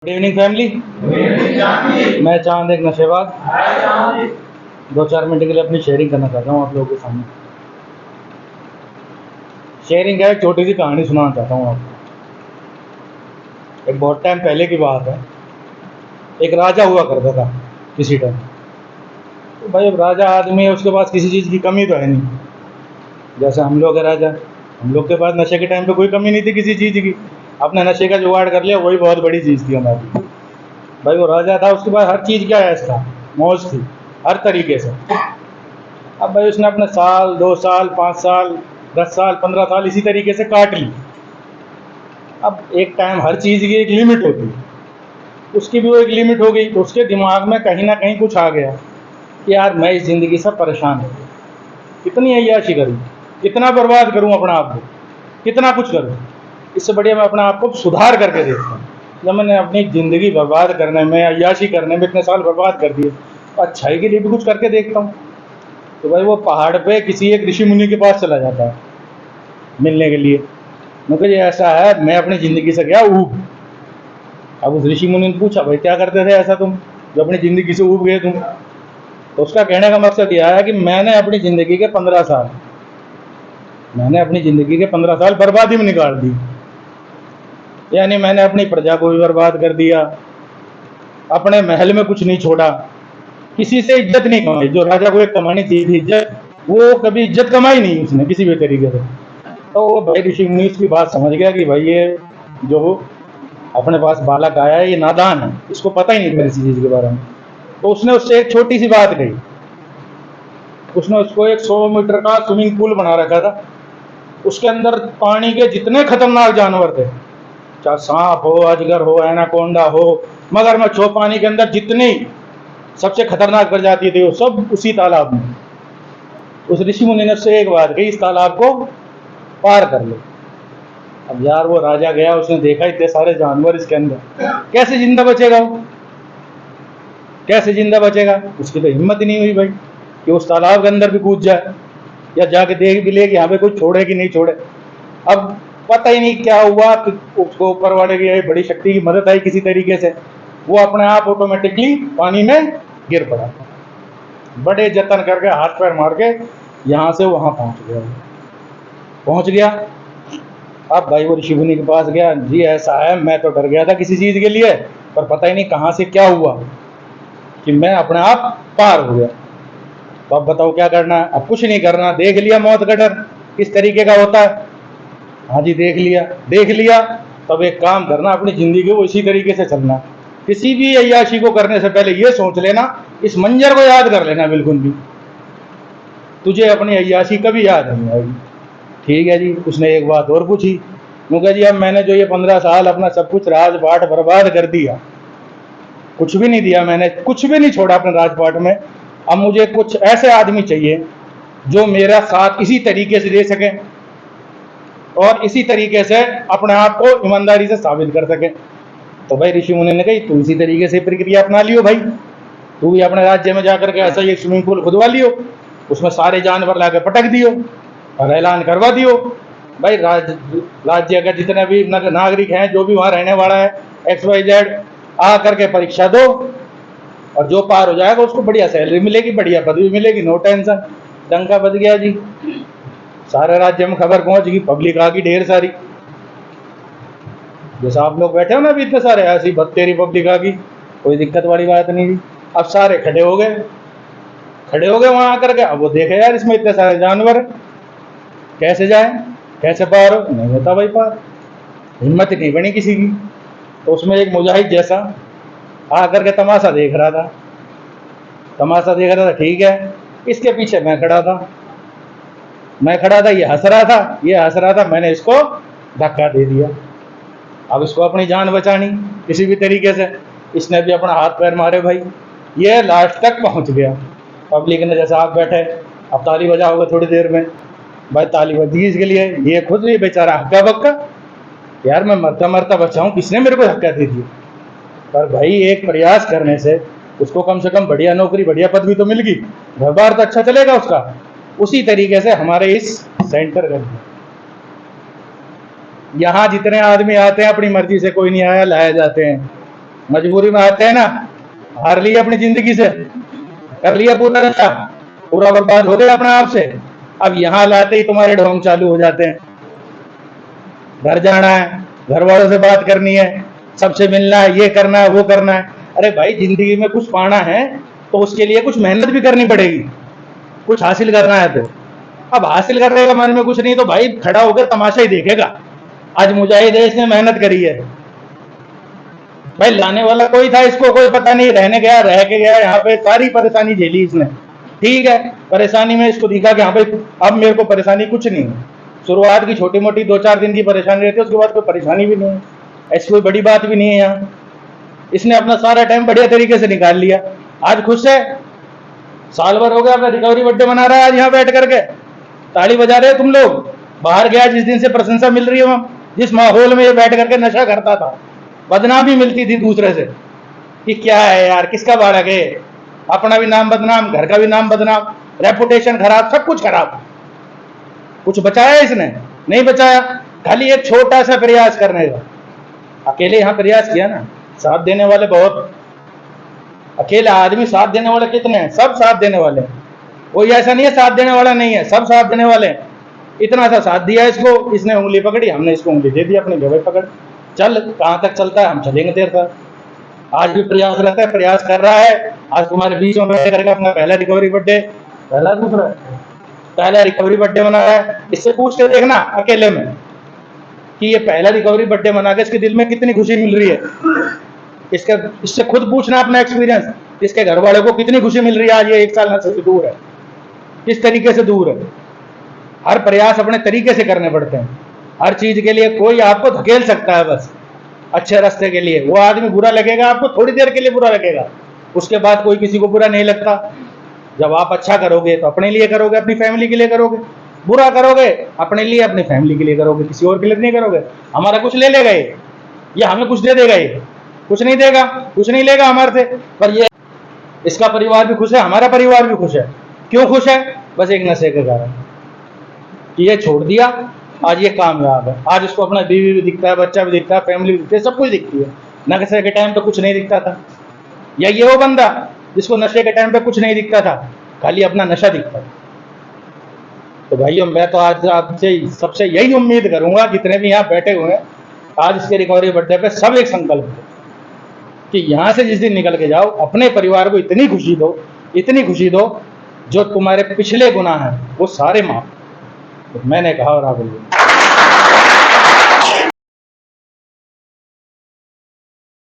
Good evening family. मैं चांद एक नशेबाज 2-4 मिनट के लिए अपनी शेयरिंग करना चाहता हूँ आप लोगों के सामने। शेयरिंग है, एक छोटी सी कहानी सुनाना चाहता हूँ आपको। एक बहुत टाइम पहले की बात है। एक राजा हुआ करता था किसी टाइम। तो भाई अब राजा आदमी है, उसके पास किसी चीज़ की कमी तो है नहीं। जैसे हम लोग है राजा, हम लोग के पास नशे के टाइम पे कोई कमी नहीं थी किसी चीज़ की। अपने नशे का जुगाड़ कर लिया, वही बहुत बड़ी चीज़ थी हमारी। भाई वो राजा था, उसके पास हर चीज़ क्या ऐश था, मौज थी हर तरीके से। अब भाई उसने अपने साल 2 साल 5 साल 10 साल 15 साल इसी तरीके से काट ली। अब एक टाइम हर चीज़ की एक लिमिट होती है, उसकी भी वो एक लिमिट हो गई। तो उसके दिमाग में कहीं ना कहीं कुछ आ गया कि यार मैं इस ज़िंदगी से परेशान हूँ, कितनी अय्याशी करूँ, कितना बर्बाद करूँ अपने आप को, कितना कुछ करूँ। इससे बढ़िया मैं अपने आप को सुधार करके देखता हूँ। जब मैंने अपनी ज़िंदगी बर्बाद करने में, अय्याशी करने में इतने साल बर्बाद कर दिए, तो अच्छाई के लिए भी कुछ करके देखता हूँ। तो भाई वो पहाड़ पे किसी एक ऋषि मुनि के पास चला जाता है मिलने के लिए। मुझे ये ऐसा है, मैं अपनी ज़िंदगी से गया ऊब। अब उस ऋषि मुनि ने पूछा, भाई क्या करते थे ऐसा तुम जो अपनी ज़िंदगी से ऊब गए तुम? तो उसका कहने का मकसद यह है कि मैंने अपनी ज़िंदगी के 15 साल बर्बादी में निकाल दी। यानी मैंने अपनी प्रजा को भी बर्बाद कर दिया, अपने महल में कुछ नहीं छोड़ा, किसी से इज्जत नहीं कमाई। जो राजा को एक कमानी थी इज्जत, वो कभी इज्जत कमाई नहीं उसने किसी भी तरीके से। तो वो भाई ऋषि मुनि की बात समझ गया कि भाई ये जो अपने पास बालक आया है ये नादान है, इसको पता ही नहीं था किसी चीज़ के बारे में। तो उसने उससे एक छोटी सी बात कही। उसने उसको एक 100 मीटर का स्विमिंग पूल बना रखा था। उसके अंदर पानी के जितने खतरनाक जानवर थे, चाहे सांप हो, अजगर हो, एनाकोंडा हो, मगरमच्छ हो, पानी के अंदर जितनी सबसे खतरनाक प्रजाति थी वो सब उसी तालाब में। उस ऋषि मुनि ने उससे एक बात कही, इस तालाब को पार कर लो। अब यार वो राजा गया, उसने देखा इतने सारे जानवर इसके अंदर, कैसे जिंदा बचेगा वो, कैसे जिंदा बचेगा? उसकी तो हिम्मत ही नहीं हुई भाई कि उस तालाब के अंदर भी कूद जाए या जाके देख भी ले कि यहाँ पे कोई छोड़े कि नहीं छोड़े। अब पता ही नहीं क्या हुआ कि उसको ऊपर वाले की बड़ी शक्ति की मदद आई किसी तरीके से, वो अपने आप ऑटोमेटिकली पानी में गिर पड़ा। बड़े जतन करके हाथ पैर मार के यहाँ से वहाँ पहुँच गया। अब भाई वो ऋषि मुनि के पास गया, जी ऐसा है, मैं तो डर गया था किसी चीज़ के लिए, पर पता ही नहीं कहाँ से क्या हुआ कि मैं अपने आप पार हो गया। तो अब बताओ क्या करना है? अब कुछ नहीं करना, देख लिया मौत का डर किस तरीके का होता है। हाँ जी, देख लिया। तब एक काम करना, अपनी ज़िंदगी को इसी तरीके से चलना। किसी भी अय्याशी को करने से पहले ये सोच लेना, इस मंजर को याद कर लेना बिल्कुल भी, तुझे अपनी अय्याशी कभी याद नहीं आएगी। ठीक है जी। उसने एक बात और पूछी, क्योंकि जी अब मैंने जो ये 15 साल अपना सब कुछ राजपाट बर्बाद कर दिया, कुछ भी नहीं दिया, मैंने कुछ भी नहीं छोड़ा अपने राजपाट में। अब मुझे कुछ ऐसे आदमी चाहिए जो मेरा साथ इसी तरीके से दे सके और इसी तरीके से अपने आप को ईमानदारी से साबित कर सके। तो भाई ऋषि मुनि ने कही, तू इसी तरीके से प्रक्रिया अपना लियो भाई, तू भी अपने राज्य में जाकर के ऐसा ही स्विमिंग पूल खुदवा लियो, उसमें सारे जानवर लाके पटक दियो और ऐलान करवा दियो। भाई राज्य का जितने भी नागरिक हैं, जो भी वहाँ रहने वाला है XYZ, आ करके परीक्षा दो और जो पार हो जाएगा उसको बढ़िया सैलरी मिलेगी, बढ़िया पदवी मिलेगी, नो टेंशन। डंका बज गया जी, सारे राज्य में खबर पहुंच गई, पब्लिक आ गई ढेर सारी। जैसा आप लोग बैठे हो ना अभी इतने सारे, ऐसी बत्तेरी पब्लिक आ गई, कोई दिक्कत वाली बात नहीं थी। अब सारे खड़े हो गए वहां आकर के। अब वो देखे यार इसमें इतने सारे जानवर, कैसे जाए, कैसे पार हो? नहीं होता भाई पार, हिम्मत नहीं बनी किसी की। तो उसमें एक मुजाहिद जैसा आकर के तमाशा देख रहा था। ठीक है, इसके पीछे मैं खड़ा था, ये हंस रहा था, मैंने इसको धक्का दे दिया। अब इसको अपनी जान बचानी किसी भी तरीके से, इसने भी अपना हाथ पैर मारे भाई, ये लास्ट तक पहुंच गया। पब्लिक ने जैसे आप बैठे, अब ताली बजाओगे थोड़ी देर में, भाई ताली बजी इसके लिए, ये खुद नहीं बेचारा हक्का बक्का, यार मैं मरता बचाऊं, किसने मेरे को धक्का दे दिया। पर भाई एक प्रयास करने से उसको कम से कम बढ़िया नौकरी, बढ़िया पदवी तो मिल गई, घर बार तो अच्छा चलेगा उसका। उसी तरीके से हमारे इस सेंटर का यहाँ जितने आदमी आते हैं अपनी मर्जी से, कोई नहीं आया, लाए जाते हैं। मजबूरी में आते हैं ना, हार लिया अपनी जिंदगी से, कर लिया पूरा नशा, पूरा बर्बाद हो गया अपने आप से। अब यहाँ लाते ही तुम्हारे ढोंग चालू हो जाते हैं। घर जाना है, घर वालों से बात करनी है, सबसे मिलना है, ये करना है, वो करना है। अरे भाई, जिंदगी में कुछ पाना है तो उसके लिए कुछ मेहनत भी करनी पड़ेगी, कुछ हासिल करना है तो। अब हासिल करने का मन में कुछ नहीं तो भाई खड़ा होकर तमाशा ही देखेगा। आज मुजाहिद है, इसने मेहनत करी है भाई, लाने वाला कोई था इसको कोई पता नहीं, रहने गया, रह के गया, यहाँ पे सारी परेशानी झेली इसने। ठीक है, परेशानी में इसको दिखा कि हाँ भाई अब मेरे को परेशानी कुछ नहीं है। शुरुआत की छोटी मोटी 2-4 दिन की परेशानी रहती है, उसके बाद कोई परेशानी भी नहीं है, ऐसी कोई बड़ी बात भी नहीं है। यहाँ इसने अपना सारा टाइम बढ़िया तरीके से निकाल लिया, आज खुश है। साल भर हो गया अपना रिकवरी बर्थडे मना रहा है, आज यहाँ बैठ करके ताली बजा रहे हो तुम लोग। बाहर गया जिस दिन से प्रशंसा मिल रही है, वहां जिस माहौल में ये बैठ करके नशा करता था, बदनामी मिलती थी दूसरे से कि क्या है यार, किसका बालक है, अपना भी नाम बदनाम, घर का भी नाम बदनाम, रेपुटेशन खराब, सब कुछ खराब। कुछ बचाया इसने? नहीं बचाया। खाली एक छोटा सा प्रयास करने का, अकेले यहाँ प्रयास किया ना, साथ देने वाले बहुत। अकेला आदमी साथ देने वाले कितने हैं? सब साथ देने वाले हैं, कोई ऐसा नहीं है साथ देने वाला नहीं है, सब साथ देने वाले हैं। इतना सा साथ दिया इसको, इसने उंगली पकड़ी, हमने इसको उंगली दे दी अपने, भाई पकड़, चल कहाँ तक चलता है, हम चलेंगे तेरे साथ। आज भी प्रयास रहता है, प्रयास कर रहा है। आज तुम्हारे बीच में बैठ करके अपना पहला रिकवरी बर्थडे, पहला रिकवरी बर्थडे मना रहा है। इससे पूछ के देखना अकेले में कि ये पहला रिकवरी बर्थडे मना के इसके दिल में कितनी खुशी मिल रही है। इससे खुद पूछना अपना एक्सपीरियंस, इसके घर वाले को कितनी खुशी मिल रही है आज ये 1 साल नशे से दूर है, किस तरीके से दूर है। हर प्रयास अपने तरीके से करने पड़ते हैं, हर चीज के लिए कोई आपको धकेल सकता है बस अच्छे रास्ते के लिए। वो आदमी बुरा लगेगा आपको, थोड़ी देर के लिए बुरा लगेगा, उसके बाद कोई किसी को बुरा नहीं लगता। जब आप अच्छा करोगे तो अपने लिए करोगे, अपनी फैमिली के लिए करोगे, बुरा करोगे अपने लिए, अपनी फैमिली के लिए करोगे, किसी और के लिए नहीं करोगे। हमारा कुछ ले लेगा ये हमें कुछ दे देगा, ये कुछ नहीं देगा, कुछ नहीं लेगा हमारे से। पर ये इसका परिवार भी खुश है, हमारा परिवार भी खुश है। क्यों खुश है? बस एक नशे के कारण कि ये छोड़ दिया, आज ये कामयाब है। आज इसको अपना बीवी भी दिखता है, बच्चा भी दिखता है, फैमिली भी दिखती है, सब कुछ दिखती है। नशे के टाइम पे कुछ नहीं दिखता था। या ये वो बंदा जिसको नशे के टाइम पे कुछ नहीं दिखता था, खाली अपना नशा दिखता था। तो भाइयों, मैं तो आज आपसे सबसे यही उम्मीद करूंगा, जितने भी यहाँ बैठे हुए हैं, आज इसके रिकवरी बर्थडे पे सब एक संकल्प दो कि यहाँ से जिस दिन निकल के जाओ, अपने परिवार को इतनी खुशी दो, इतनी खुशी दो, जो तुम्हारे पिछले गुनाह हैं वो सारे माफ। तो मैंने कहा और आप बोलिए।